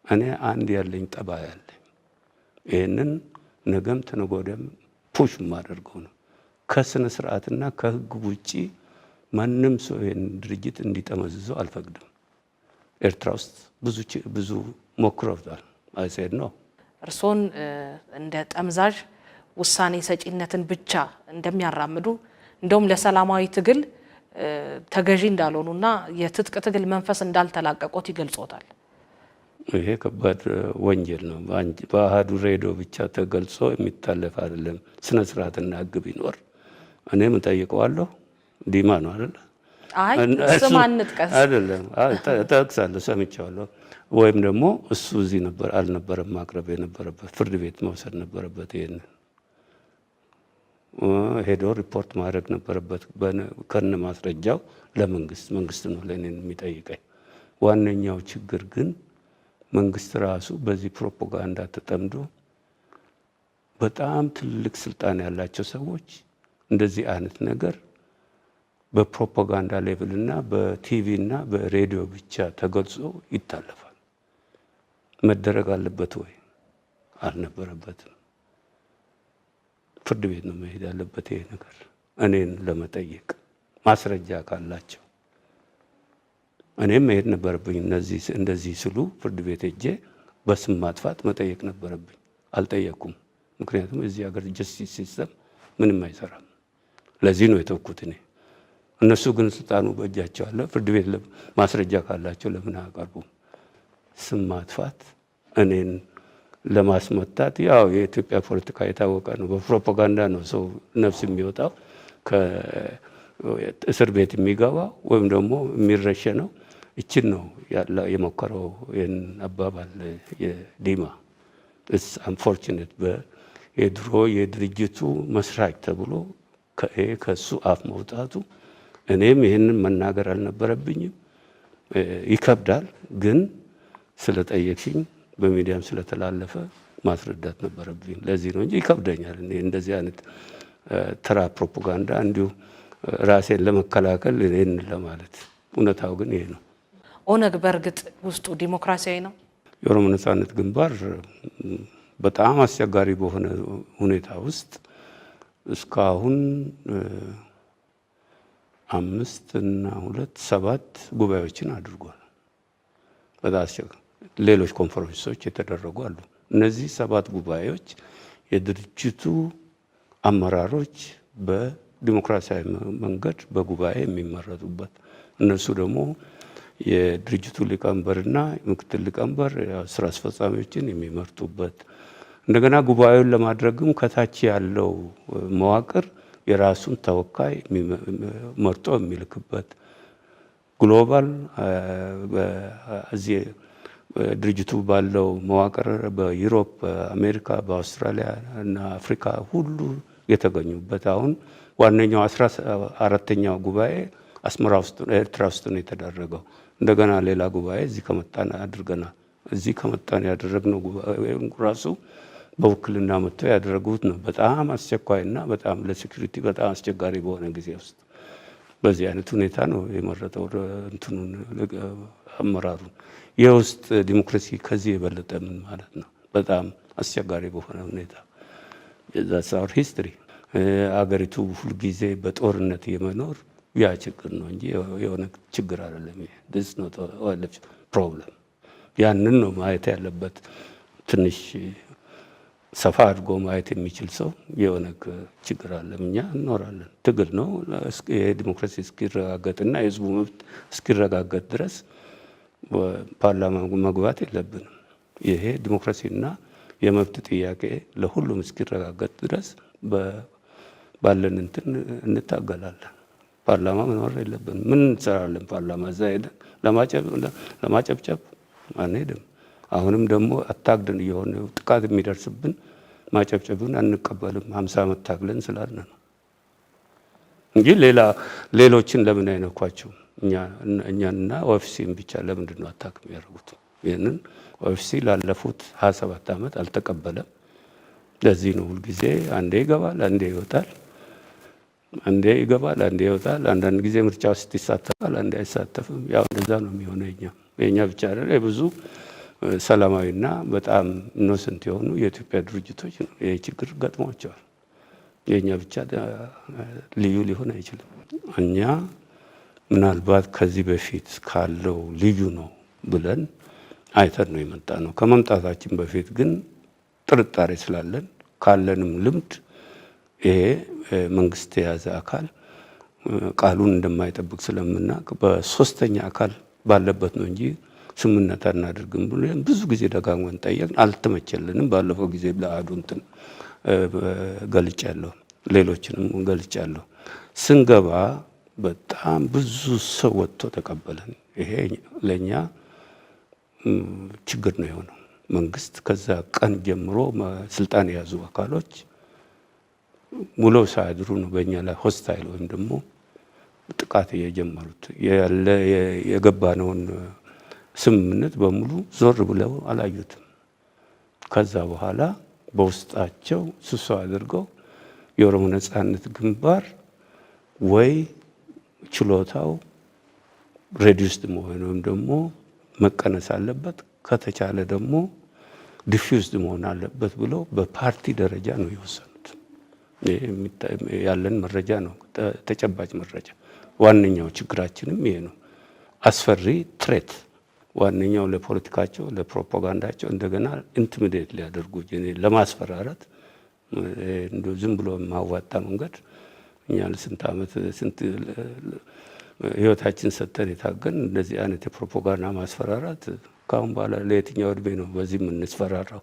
እኔ አንድ ያለኝ ጠባይ ያለኝ ይሄንን ነገም ተነጎደም ፑሽ ማደርገው ነው። ከስነ ስርዓትና ከህግ ውጪ ማንም ሰው ይሄን ድርጅት እንዲጠመዝዘው አልፈቅድም። ኤርትራ ውስጥ ብዙ ሞክረውታል። አይሰድ ነው እርሶን እንደ ጠምዛዥ ውሳኔ ሰጪነትን ብቻ እንደሚያራምዱ እንደውም ለሰላማዊ ትግል ተገዢ እንዳልሆኑና የትጥቅ ትግል መንፈስ እንዳልተላቀቁት ይገልጾታል። ይሄ ከባድ ወንጀል ነው። በአሃዱ ሬዲዮ ብቻ ተገልጾ የሚታለፍ አይደለም። ስነ ስርዓትና ህግ ቢኖር እኔም ጠይቀዋለሁ። ዲማ ነው አይደል? አይ ስም አንጥቀስ አይደለም። ጠቅሳለሁ፣ ሰምቻለሁ። ወይም ደግሞ እሱ እዚህ ነበር አልነበረም ማቅረብ የነበረበት ፍርድ ቤት መውሰድ ነበረበት። ይሄን ሄዶ ሪፖርት ማድረግ ነበረበት ከነ ማስረጃው መንግስት ነው ለኔ የሚጠይቀኝ። ዋነኛው ችግር ግን መንግስት ራሱ በዚህ ፕሮፓጋንዳ ተጠምዶ በጣም ትልቅ ስልጣን ያላቸው ሰዎች እንደዚህ አይነት ነገር በፕሮፓጋንዳ ሌቭልና በቲቪና በሬዲዮ ብቻ ተገልጾ ይታለፋል። መደረግ አለበት ወይ? አልነበረበትም። ፍርድ ቤት ነው መሄድ ያለበት ይሄ ነገር እኔን ለመጠየቅ ማስረጃ ካላቸው። እኔም መሄድ ነበረብኝ። እንደዚህ ስሉ ፍርድ ቤት ሄጄ በስም ማጥፋት መጠየቅ ነበረብኝ። አልጠየቅኩም። ምክንያቱም እዚህ ሀገር ጀስቲስ ሲስተም ምንም አይሰራም። ለዚህ ነው የተውኩት እኔ። እነሱ ግን ስልጣኑ በእጃቸው አለ። ፍርድ ቤት ማስረጃ ካላቸው ለምን አያቀርቡም? ስም ማጥፋት እኔን ለማስመታት ያው የኢትዮጵያ ፖለቲካ የታወቀ ነው። በፕሮፓጋንዳ ነው ሰው ነፍስ የሚወጣው ከእስር ቤት የሚገባው ወይም ደግሞ የሚረሸነው። እችን ነው የሞከረው ይህን አባባል የዲማ እስ አንፎርቹኔት የድሮ የድርጅቱ መስራች ተብሎ ከሱ አፍ መውጣቱ እኔም ይህንን መናገር አልነበረብኝም። ይከብዳል፣ ግን ስለጠየቅሽኝ በሚዲያም ስለተላለፈ ማስረዳት ነበረብኝ። ለዚህ ነው እንጂ ይከብደኛል። እኔ እንደዚህ አይነት ተራ ፕሮፓጋንዳ እንዲሁ ራሴን ለመከላከል ይሄን ለማለት። እውነታው ግን ይሄ ነው። ኦነግ በእርግጥ ውስጡ ዲሞክራሲያዊ ነው። የኦሮሞ ነጻነት ግንባር በጣም አስቸጋሪ በሆነ ሁኔታ ውስጥ እስካሁን 5 እና 2 7 ጉባኤዎችን አድርጓል። በጣም ሌሎች ኮንፈረንሶች የተደረጉ አሉ። እነዚህ 7 ጉባኤዎች የድርጅቱ አመራሮች በዲሞክራሲያዊ መንገድ በጉባኤ የሚመረጡበት፣ እነሱ ደግሞ የድርጅቱ ሊቀመንበርና ምክትል ሊቀመንበር ስራ አስፈጻሚዎችን የሚመርጡበት፣ እንደገና ጉባኤውን ለማድረግም ከታች ያለው መዋቅር የራሱን ተወካይ መርጦ የሚልክበት፣ ግሎባል እዚህ ድርጅቱ ባለው መዋቅር በዩሮፕ፣ በአሜሪካ፣ በአውስትራሊያ እና አፍሪካ ሁሉ የተገኙበት። አሁን ዋነኛው 14ኛው ጉባኤ አስመራ ውስጥ ኤርትራ ውስጥ ነው የተደረገው። እንደገና ሌላ ጉባኤ እዚህ ከመጣን አድርገናል። እዚህ ከመጣን ያደረግነው ጉባኤ ራሱ በውክልና መጥተው ያደረጉት ነው። በጣም አስቸኳይና በጣም ለሴኩሪቲ በጣም አስቸጋሪ በሆነ ጊዜ ውስጥ በዚህ አይነት ሁኔታ ነው የመረጠው እንትኑን አመራሩን። የውስጥ ዲሞክራሲ ከዚህ የበለጠ ምን ማለት ነው? በጣም አስቸጋሪ በሆነ ሁኔታ that's our history። አገሪቱ ሁልጊዜ በጦርነት የመኖር ያ ችግር ነው እንጂ የሆነ ችግር አይደለም። this is not a problem። ያንን ነው ማየት ያለበት። ትንሽ ሰፋ አድርጎ ማየት የሚችል ሰው የሆነ ችግር አለ። እኛ እንኖራለን፣ ትግል ነው። የዲሞክራሲ እስኪረጋገጥና የህዝቡ መብት እስኪረጋገጥ ድረስ ፓርላማ መግባት የለብንም። ይሄ ዲሞክራሲና የመብት ጥያቄ ለሁሉም እስኪረጋገጥ ድረስ ባለን እንትን እንታገላለን። ፓርላማ መኖር የለብንም። ምን እንሰራለን? ፓርላማ እዛ ሄደን ለማጨብጨብ አንሄድም። አሁንም ደግሞ አታግደን እየሆነ ጥቃት የሚደርስብን ማጨብጨቡን አንቀበልም። 50 ዓመት ታግለን ስላልን ነው እንጂ ሌሎችን ለምን አይነኳቸው? እኛና ኦኤፍሲን ብቻ ለምንድን ነው አታክ የሚያደርጉት? ይህንን ኦኤፍሲ ላለፉት 27 ዓመት አልተቀበለም። ለዚህ ነው ሁልጊዜ አንዴ ይገባል፣ አንዴ ይወጣል፣ አንዴ ይገባል፣ አንዴ ይወጣል። አንዳንድ ጊዜ ምርጫ ውስጥ ይሳተፋል፣ አንዴ አይሳተፍም። ያው እንደዛ ነው የሚሆነው። የኛ ብቻ አይደለም፣ ብዙ ሰላማዊና በጣም ኢኖሰንት የሆኑ የኢትዮጵያ ድርጅቶች ይሄ ችግር ገጥሟቸዋል። የኛ ብቻ ልዩ ሊሆን አይችልም። እኛ ምናልባት ከዚህ በፊት ካለው ልዩ ነው ብለን አይተን ነው የመጣ ነው። ከመምጣታችን በፊት ግን ጥርጣሬ ስላለን ካለንም ልምድ ይሄ መንግስት የያዘ አካል ቃሉን እንደማይጠብቅ ስለምናውቅ በሶስተኛ አካል ባለበት ነው እንጂ ስምምነት አናደርግም ብለን ብዙ ጊዜ ደጋግመን ጠየቅን። አልተመቸልንም። ባለፈው ጊዜ ለአዱ እንትን ገልጫለሁ፣ ሌሎችንም ገልጫለሁ። ስንገባ በጣም ብዙ ሰው ወጥቶ ተቀበለን። ይሄ ለኛ ችግር ነው የሆነው። መንግስት ከዛ ቀን ጀምሮ ስልጣን የያዙ አካሎች ውለው ሳያድሩ ነው በእኛ ላይ ሆስታይል ወይም ደግሞ ጥቃት የጀመሩት። ያለ የገባነውን ስምምነት በሙሉ ዞር ብለው አላዩትም። ከዛ በኋላ በውስጣቸው ስብሰባ አድርገው የኦሮሞ ነጻነት ግንባር ወይ ችሎታው ሬዲዩስድ መሆን ወይም ደግሞ መቀነስ አለበት፣ ከተቻለ ደግሞ ዲፊውዝድ መሆን አለበት ብሎ በፓርቲ ደረጃ ነው የወሰኑት። ያለን መረጃ ነው፣ ተጨባጭ መረጃ። ዋነኛው ችግራችንም ይሄ ነው። አስፈሪ ትሬት ዋነኛው ለፖለቲካቸው ለፕሮፓጋንዳቸው እንደገና ኢንቲሚዴት ሊያደርጉ ለማስፈራራት እንደ ዝም ብሎ ማዋጣ መንገድ እኛ ለስንት ዓመት ስንት ህይወታችን ሰጥተን የታገን እንደዚህ አይነት የፕሮፓጋንዳ ማስፈራራት ካሁን በኋላ ለየትኛው እድሜ ነው በዚህ የምንስፈራራው?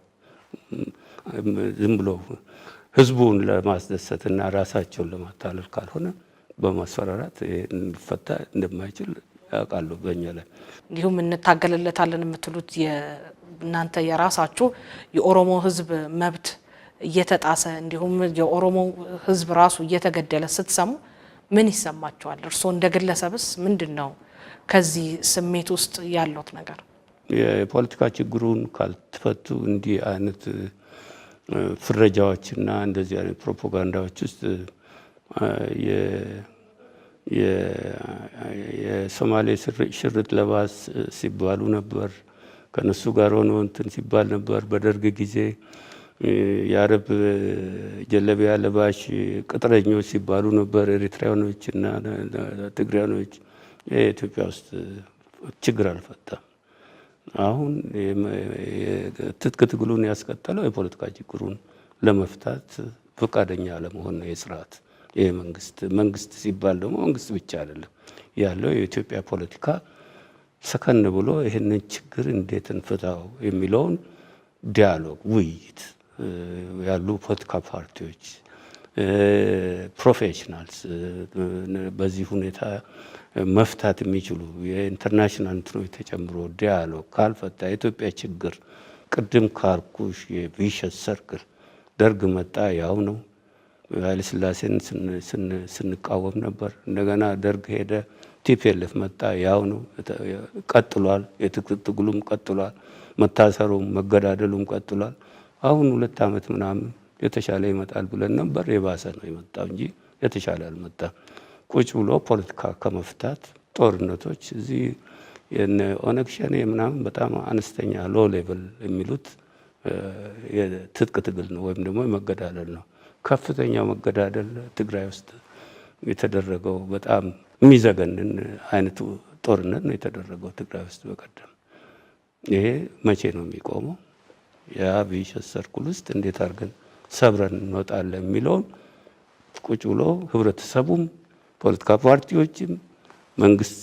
ዝም ብሎ ህዝቡን ለማስደሰትና ራሳቸውን ለማታለል ካልሆነ በማስፈራራት ሊፈታ እንደማይችል ያውቃሉ። በእኛ ላይ እንዲሁም እንታገልለታለን የምትሉት እናንተ የራሳችሁ የኦሮሞ ህዝብ መብት እየተጣሰ እንዲሁም የኦሮሞ ህዝብ ራሱ እየተገደለ ስትሰሙ ምን ይሰማቸዋል? እርስዎ እንደ ግለሰብስ ምንድነው ከዚህ ስሜት ውስጥ ያለው ነገር? የፖለቲካ ችግሩን ካልተፈቱ እንዲህ አይነት ፍረጃዎችና እንደዚህ አይነት ፕሮፓጋንዳዎች ውስጥ የሶማሌ ሽርጥ ለባስ ሲባሉ ነበር። ከነሱ ጋር ሆኖ እንትን ሲባል ነበር። በደርግ ጊዜ የአረብ ጀለቢያ ለባሽ ቅጥረኞች ሲባሉ ነበር። ኤሪትራያኖች እና ትግራያኖች። ኢትዮጵያ ውስጥ ችግር አልፈታም። አሁን ትጥቅ ትግሉን ያስቀጠለው የፖለቲካ ችግሩን ለመፍታት ፈቃደኛ አለመሆን ነው የስርዓት ይሄ መንግስት ሲባል ደግሞ መንግስት ብቻ አይደለም ያለው የኢትዮጵያ ፖለቲካ ሰከን ብሎ ይሄንን ችግር እንዴት እንፍታው የሚለውን ዲያሎግ ውይይት ያሉ ፖለቲካ ፓርቲዎች ፕሮፌሽናልስ በዚህ ሁኔታ መፍታት የሚችሉ የኢንተርናሽናል እንትኖች ተጨምሮ ዲያሎግ ካልፈታ የኢትዮጵያ ችግር ቅድም ካልኩሽ የቪሸስ ሰርክል ደርግ መጣ ያው ነው። ኃይለ ሥላሴን ስንቃወም ነበር። እንደገና ደርግ ሄደ፣ ቲፒኤልኤፍ መጣ ያው ነው። ቀጥሏል። የትጥቅ ትግሉም ቀጥሏል። መታሰሩም መገዳደሉም ቀጥሏል። አሁን 2 ዓመት ምናምን የተሻለ ይመጣል ብለን ነበር። የባሰ ነው የመጣው እንጂ የተሻለ አልመጣም። ቁጭ ብሎ ፖለቲካ ከመፍታት ጦርነቶች እዚህ የኦነግ ሸኔ ምናምን በጣም አነስተኛ ሎ ሌቭል የሚሉት የትጥቅ ትግል ነው ወይም ደግሞ የመገዳደል ነው። ከፍተኛው መገዳደል ትግራይ ውስጥ የተደረገው በጣም የሚዘገንን አይነቱ ጦርነት ነው የተደረገው ትግራይ ውስጥ በቀደም። ይሄ መቼ ነው የሚቆመው? ያ ቪሸስ ሰርክል ውስጥ እንዴት አድርገን ሰብረን እንወጣለን የሚለውን ቁጭ ብሎ ህብረተሰቡም ፖለቲካ ፓርቲዎችም መንግስት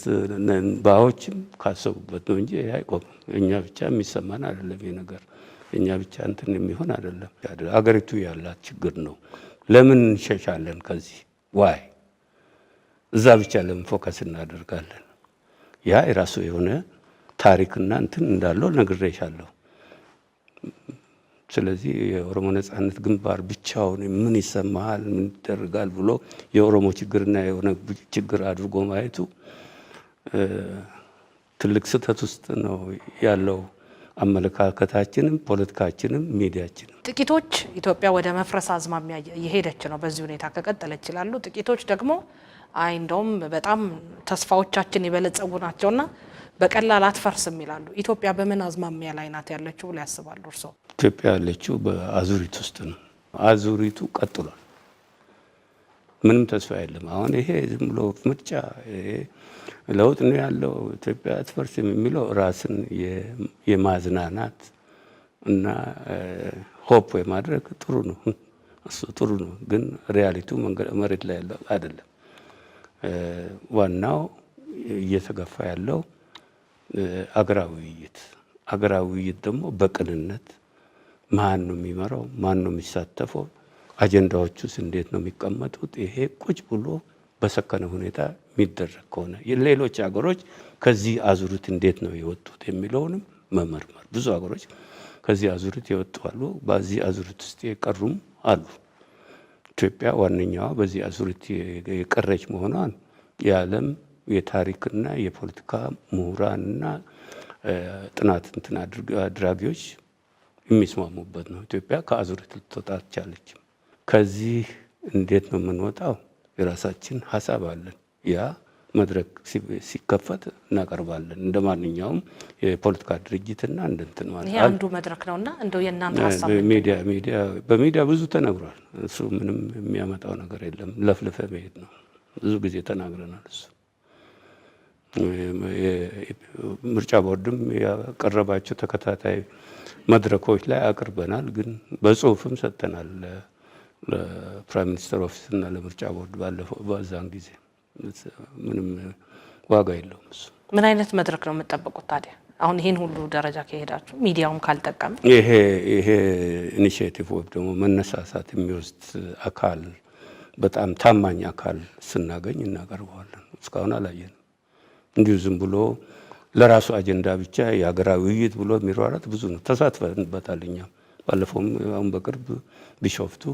ባዎችም ካሰቡበት ነው እንጂ አይቆምም። እኛ ብቻ የሚሰማን አይደለም ይሄ ነገር። እኛ ብቻ እንትን የሚሆን አይደለም። አገሪቱ ያላት ችግር ነው። ለምን እንሸሻለን ከዚህ? ዋይ እዛ ብቻ ለምን ፎከስ እናደርጋለን? ያ የራሱ የሆነ ታሪክና እንትን እንዳለው ነግሬሻለሁ። ስለዚህ የኦሮሞ ነጻነት ግንባር ብቻውን ምን ይሰማሃል ምን ይደረጋል ብሎ የኦሮሞ ችግርና የሆነ ችግር አድርጎ ማየቱ ትልቅ ስህተት ውስጥ ነው ያለው። አመለካከታችንም ፖለቲካችንም ሚዲያችንም ጥቂቶች ኢትዮጵያ ወደ መፍረስ አዝማሚያ እየሄደች ነው በዚህ ሁኔታ ከቀጠለች ይላሉ። ጥቂቶች ደግሞ አይ እንደውም በጣም ተስፋዎቻችን የበለጸጉ ናቸውና በቀላል አትፈርስም ይላሉ። ኢትዮጵያ በምን አዝማሚያ ላይ ናት ያለችው ብለው ያስባሉ እርስዎ? ኢትዮጵያ ያለችው በአዙሪት ውስጥ ነው። አዙሪቱ ቀጥሏል። ምንም ተስፋ የለም። አሁን ይሄ ዝም ብሎ ምርጫ ለውጥ ነው ያለው ኢትዮጵያ አትፈርስም የሚለው ራስን የማዝናናት እና ሆፕ የማድረግ ጥሩ ነው። እሱ ጥሩ ነው፣ ግን ሪያሊቲው መሬት ላይ ያለው አይደለም። ዋናው እየተገፋ ያለው አገራዊ ውይይት ደግሞ በቅንነት ማን ነው የሚመራው? ማን ነው የሚሳተፈው? አጀንዳዎቹስ እንዴት ነው የሚቀመጡት? ይሄ ቁጭ ብሎ በሰከነ ሁኔታ የሚደረግ ከሆነ ሌሎች ሀገሮች ከዚህ አዙሪት እንዴት ነው የወጡት የሚለውንም መመርመር። ብዙ ሀገሮች ከዚህ አዙሪት የወጡ አሉ፣ በዚህ አዙሪት ውስጥ የቀሩም አሉ። ኢትዮጵያ ዋነኛዋ በዚህ አዙሪት የቀረች መሆኗን የዓለም የታሪክና የፖለቲካ ምሁራንና ጥናት አድራጊዎች የሚስማሙበት ነው። ኢትዮጵያ ከአዙሪት ልትወጣ አልቻለችም። ከዚህ እንዴት ነው የምንወጣው? የራሳችን ሀሳብ አለን። ያ መድረክ ሲከፈት እናቀርባለን። እንደ ማንኛውም የፖለቲካ ድርጅትና እንደንትን ማለት ይሄ አንዱ መድረክ ነውና እንደው የእናንተ ሀሳብ በሚዲያ ብዙ ተነግሯል። እሱ ምንም የሚያመጣው ነገር የለም። ለፍልፈ መሄድ ነው። ብዙ ጊዜ ተናግረናል። እሱ ምርጫ ቦርድም ያቀረባቸው ተከታታይ መድረኮች ላይ አቅርበናል። ግን በጽሁፍም ሰጥተናል ለፕራይም ሚኒስተር ኦፊስ እና ለምርጫ ቦርድ ባለፈው በዛን ጊዜ ምንም ዋጋ የለውም። እሱ ምን አይነት መድረክ ነው የምትጠብቁት ታዲያ? አሁን ይሄን ሁሉ ደረጃ ከሄዳችሁ ሚዲያውም ካልጠቀመ ይሄ ኢኒሺዬቲቭ ወይም ደግሞ መነሳሳት የሚወስድ አካል በጣም ታማኝ አካል ስናገኝ እናቀርበዋለን። እስካሁን አላየንም። እንዲሁ ዝም ብሎ ለራሱ አጀንዳ ብቻ የሀገራዊ ውይይት ብሎ የሚሯራት ብዙ ነው። ተሳትፈንበታል። እኛም ባለፈውም አሁን በቅርብ ቢሾፍቱ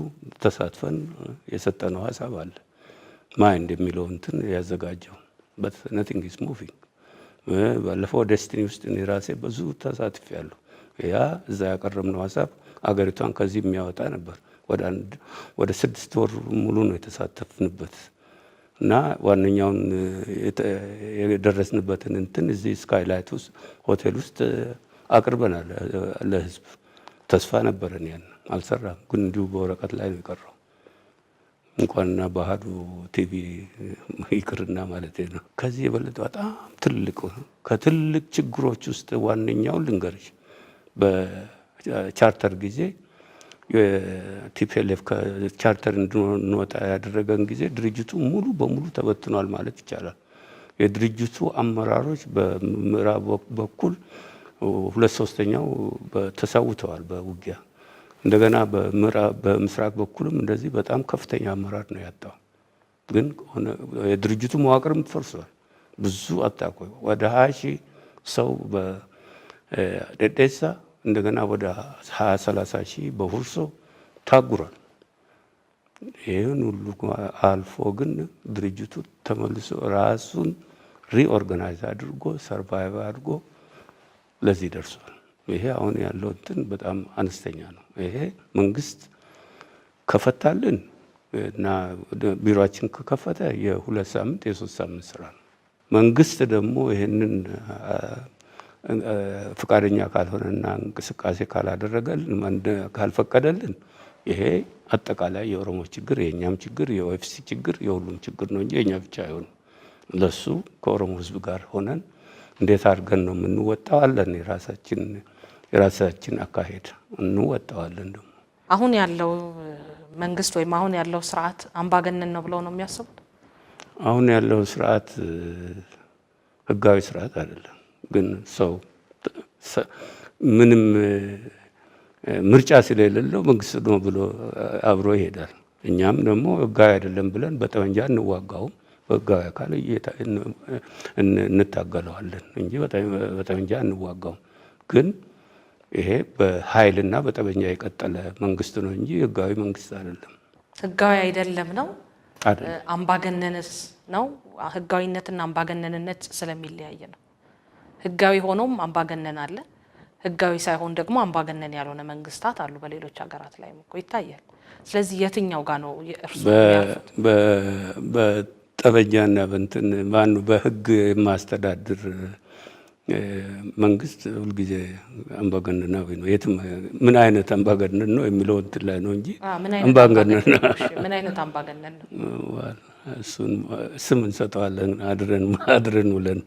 ተሳትፈን የሰጠነው ሀሳብ አለ። ማይንድ የሚለው እንትን ያዘጋጀው በት ነቲንግ ኢዝ ሙቪንግ። ባለፈው ዴስቲኒ ውስጥ እኔ ራሴ ብዙ ተሳትፌያለሁ። ያ እዛ ያቀረብነው ሀሳብ አገሪቷን ከዚህ የሚያወጣ ነበር። ወደ 6 ወር ሙሉ ነው የተሳተፍንበት እና ዋነኛውን የደረስንበትን እንትን እዚህ ስካይላይት ውስጥ ሆቴል ውስጥ አቅርበናል ለህዝብ። ተስፋ ነበረን። ያን አልሰራም፣ ግን እንዲሁ በወረቀት ላይ ነው የቀረው። እንኳንና ባህዱ ቲቪ ይቅርና ማለት ነው። ከዚህ የበለጠ በጣም ትልቅ ከትልቅ ችግሮች ውስጥ ዋነኛው ልንገርሽ፣ በቻርተር ጊዜ የቲፒኤልኤፍ ከቻርተር እንድንወጣ ያደረገን ጊዜ ድርጅቱ ሙሉ በሙሉ ተበትኗል ማለት ይቻላል። የድርጅቱ አመራሮች በምዕራብ በኩል 2/3 ተሰውተዋል በውጊያ። እንደገና በምስራቅ በኩልም እንደዚህ በጣም ከፍተኛ አመራር ነው ያጣው። ግን የድርጅቱ መዋቅርም ተፈርሷል። ብዙ አጣቆ ወደ 20,000 ሰው በደዴሳ እንደገና ወደ 20-30 ሺህ በሁርሶ ታጉሯል። ይህን ሁሉ አልፎ ግን ድርጅቱ ተመልሶ ራሱን ሪኦርጋናይዝ አድርጎ ሰርቫይቭ አድርጎ ለዚህ ደርሷል። ይሄ አሁን ያለው እንትን በጣም አነስተኛ ነው። ይሄ መንግስት ከፈታልን እና ቢሮአችን ከከፈተ የ2 ሳምንት የ3 ሳምንት ስራ ነው። መንግስት ደግሞ ይሄንን ፍቃደኛ ካልሆነና እንቅስቃሴ ካላደረገልን ካልፈቀደልን ይሄ አጠቃላይ የኦሮሞ ችግር፣ የኛም ችግር፣ የኦኤፍሲ ችግር፣ የሁሉም ችግር ነው እንጂ የኛ ብቻ አይሆንም። ለሱ ከኦሮሞ ህዝብ ጋር ሆነን እንዴት አድርገን ነው የምንወጣዋለን? የራሳችን አካሄድ እንወጣዋለን። ደግሞ አሁን ያለው መንግስት ወይም አሁን ያለው ስርዓት አምባገነን ነው ብለው ነው የሚያስቡት? አሁን ያለው ስርዓት ህጋዊ ስርዓት አይደለም። ግን ሰው ምንም ምርጫ ስለሌለው መንግስት ነው ብሎ አብሮ ይሄዳል። እኛም ደግሞ ህጋዊ አይደለም ብለን በጠመንጃ እንዋጋውም፣ በህጋዊ አካል እንታገለዋለን እንጂ በጠመንጃ እንዋጋውም። ግን ይሄ በኃይልና በጠመንጃ የቀጠለ መንግስት ነው እንጂ ህጋዊ መንግስት አይደለም። ህጋዊ አይደለም ነው አምባገነንስ ነው? ህጋዊነትና አምባገነንነት ስለሚለያየ ነው። ህጋዊ ሆኖም አምባገነን አለ፣ ህጋዊ ሳይሆን ደግሞ አምባገነን ያልሆነ መንግስታት አሉ። በሌሎች ሀገራት ላይ እኮ ይታያል። ስለዚህ የትኛው ጋር ነው እርሱ? በጠበጃና በእንትን ማኑ በህግ የማስተዳድር መንግስት ሁልጊዜ አምባገነናዊ ነው። የትም ምን አይነት አምባገነን ነው የሚለው እንትን ላይ ነው እንጂ አምባገነን ምን አይነት አምባገነን ነው እሱን ስም እንሰጠዋለን አድረን ውለን